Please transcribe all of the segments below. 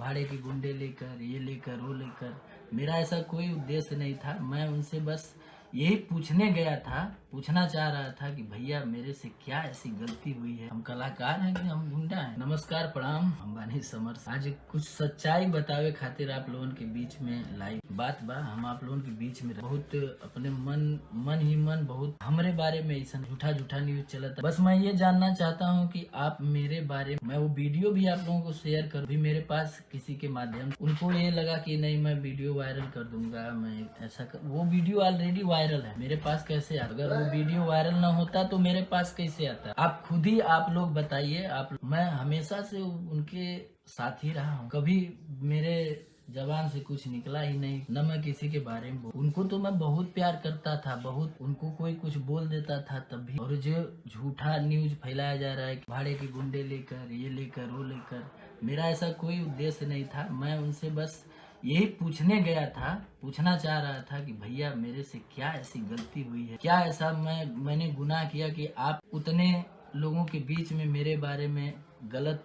भाड़े के गुंडे लेकर, ये लेकर, वो लेकर। मेरा ऐसा कोई उद्देश्य नहीं था। मैं उनसे बस यही पूछने गया था, पूछना चाह रहा था कि भैया मेरे से क्या ऐसी गलती हुई है? हम कलाकार हैं कि हम गुंडा हैं? नमस्कार, प्रणाम, हम बानी समर। आज कुछ सच्चाई बतावे खातिर आप लोगों के बीच में लाइव बात बा। हम आप लोगों के बीच में बहुत अपने मन बहुत हमरे बारे में ऐसा झूठा झूठा न्यूज चलता। बस मैं ये जानना चाहता हूँ कि आप मेरे बारे में, मैं वो वीडियो भी आप लोगों को शेयर कर भी मेरे पास किसी के माध्यम से। उनको ये लगा कि नहीं मैं वीडियो वायरल कर दूंगा, मैं ऐसा वो वीडियो ऑलरेडी वायरल है, मेरे पास कैसे आता? अगर वो वीडियो वायरल ना होता तो मेरे पास कैसे आता? आप खुद ही आप लोग बताइए। मैं हमेशा से उनके साथ ही रहा हूँ, कभी मेरे जबान से कुछ निकला ही नहीं, न मैं किसी के बारे में उनको तो मैं बहुत प्यार करता था, बहुत उनको कोई कुछ बोल देता था तब भी। और जो झूठा न्यूज फैलाया जा रहा है कि भाड़े के गुंडे लेकर, ये लेकर, वो लेकर, मेरा ऐसा कोई उद्देश्य नहीं था। मैं उनसे बस यही पूछने गया था, पूछना चाह रहा था कि भैया मेरे से क्या ऐसी गलती हुई है? क्या ऐसा मैंने गुनाह किया कि आप उतने लोगों के बीच में मेरे बारे में गलत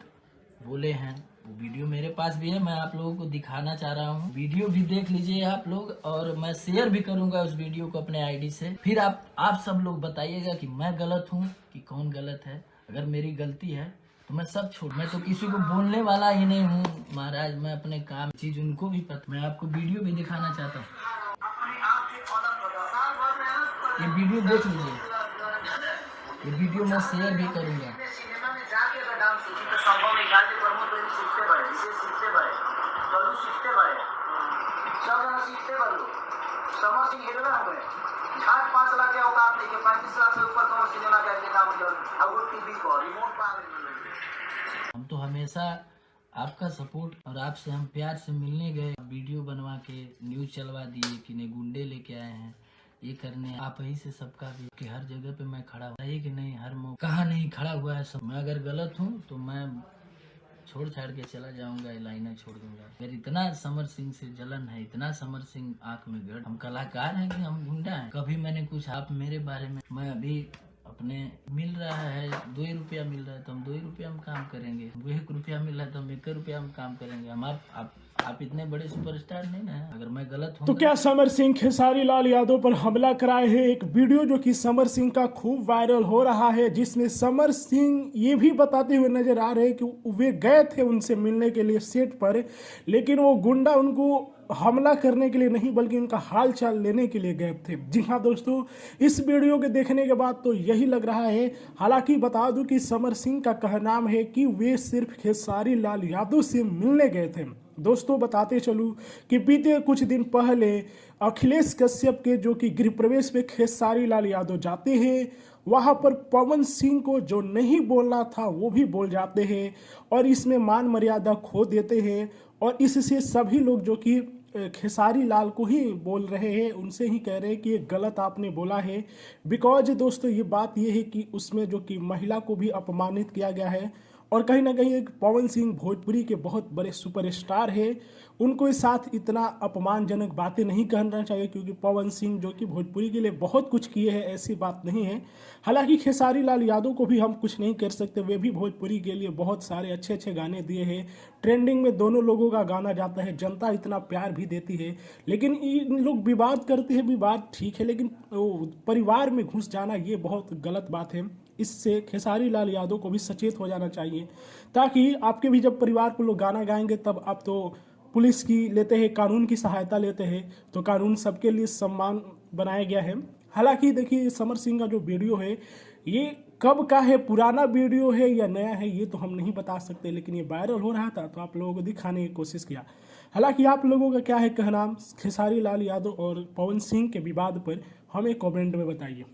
बोले हैं? वो वीडियो मेरे पास भी है, मैं आप लोगों को दिखाना चाह रहा हूँ। वीडियो भी देख लीजिए आप लोग, और मैं शेयर भी करूंगा उस वीडियो को अपने आईडी से। फिर आप सब लोग बताइएगा कि मैं गलत हूँ कि कौन गलत है। अगर मेरी गलती है तो मैं सब छोड़, मैं तो किसी को बोलने वाला ही नहीं हूँ महाराज। मैं अपने काम चीज उनको भी पता। मैं आपको वीडियो भी दिखाना चाहता हूँ, ये वीडियो देख लीजिए, ये वीडियो मैं शेयर भी करूंगा। घाट 5 लाख के औकात नहीं के 35 लाख से ऊपर का सिनेमा का के काम जो अब वो टीवी को रिमोट पा रहे। हम तो हमेशा आपका सपोर्ट और आपसे हम प्यार से मिलने गए, वीडियो बनवा के न्यूज चलवा दिए कि नहीं गुंडे लेके आए हैं ये करने। आप ही से सबका भी कि हर जगह पे मैं खड़ा हुआ है कि नहीं, हर मौका कहाँ नहीं खड़ा हुआ है सब। मैं अगर गलत हूँ तो मैं छोड़ छाड़ के चला जाऊंगा, लाइना छोड़ दूंगा। अगर इतना समर सिंह से जलन है, इतना समर सिंह आंख में गड़, हम कलाकार हैं कि हम गुंडा हैं? कभी मैंने कुछ आप मेरे बारे में, मैं अभी अपने मिल रहा है 2 रुपया मिल रहा है तो हम 2 रुपया हम काम करेंगे, 1 रुपया मिल रहा है तो हम 1 रुपया हम काम करेंगे। हम आप इतने बड़े सुपरस्टार नहीं ना। अगर मैं गलत हूँ तो क्या समर सिंह खेसारी लाल यादव पर हमला कराए हैं? एक वीडियो जो कि समर सिंह का खूब वायरल हो रहा है, जिसमें समर सिंह ये भी बताते हुए नजर आ रहे हैं कि वे गए थे उनसे मिलने के लिए सेट पर, लेकिन वो गुंडा उनको हमला करने के लिए नहीं बल्कि उनका हाल चाल लेने के लिए गए थे। जी हाँ दोस्तों, इस वीडियो के देखने के बाद तो यही लग रहा है। हालांकि बता दूं कि समर सिंह का कहना है कि वे सिर्फ खेसारी लाल यादव से मिलने गए थे। दोस्तों बताते चलूं कि बीते कुछ दिन पहले अखिलेश कश्यप के जो कि गृह प्रवेश में खेसारी लाल यादव जाते हैं, वहां पर पवन सिंह को जो नहीं बोलना था वो भी बोल जाते हैं और इसमें मान मर्यादा खो देते हैं। और इससे सभी लोग जो कि खेसारी लाल को ही बोल रहे हैं, उनसे ही कह रहे हैं कि ये गलत आपने बोला है। बिकॉज दोस्तों ये बात ये है कि उसमें जो कि महिला को भी अपमानित किया गया है और कहीं ना कहीं एक पवन सिंह भोजपुरी के बहुत बड़े सुपरस्टार है, उनको इस साथ इतना अपमानजनक बातें नहीं कहना चाहिए, क्योंकि पवन सिंह जो कि भोजपुरी के लिए बहुत कुछ किए हैं, ऐसी बात नहीं है। हालांकि खेसारी लाल यादव को भी हम कुछ नहीं कर सकते, वे भी भोजपुरी के लिए बहुत सारे अच्छे अच्छे गाने दिए हैं। ट्रेंडिंग में दोनों लोगों का गाना जाता है, जनता इतना प्यार भी देती है। लेकिन इन लोग विवाद करते हैं, विवाद ठीक है, लेकिन परिवार में घुस जाना ये बहुत गलत बात है। इससे खेसारी लाल यादव को भी सचेत हो जाना चाहिए, ताकि आपके भी जब परिवार को लोग गाना गाएंगे तब आप तो पुलिस की लेते हैं, कानून की सहायता लेते हैं, तो कानून सबके लिए सम्मान बनाया गया है। हालांकि देखिए समर सिंह का जो वीडियो है ये कब का है, पुराना वीडियो है या नया है ये तो हम नहीं बता सकते, लेकिन ये वायरल हो रहा था तो आप लोगों को दिखाने की कोशिश किया। हालांकि आप लोगों का क्या है कहना खेसारी लाल यादव और पवन सिंह के विवाद पर, हमें कमेंट में बताइए।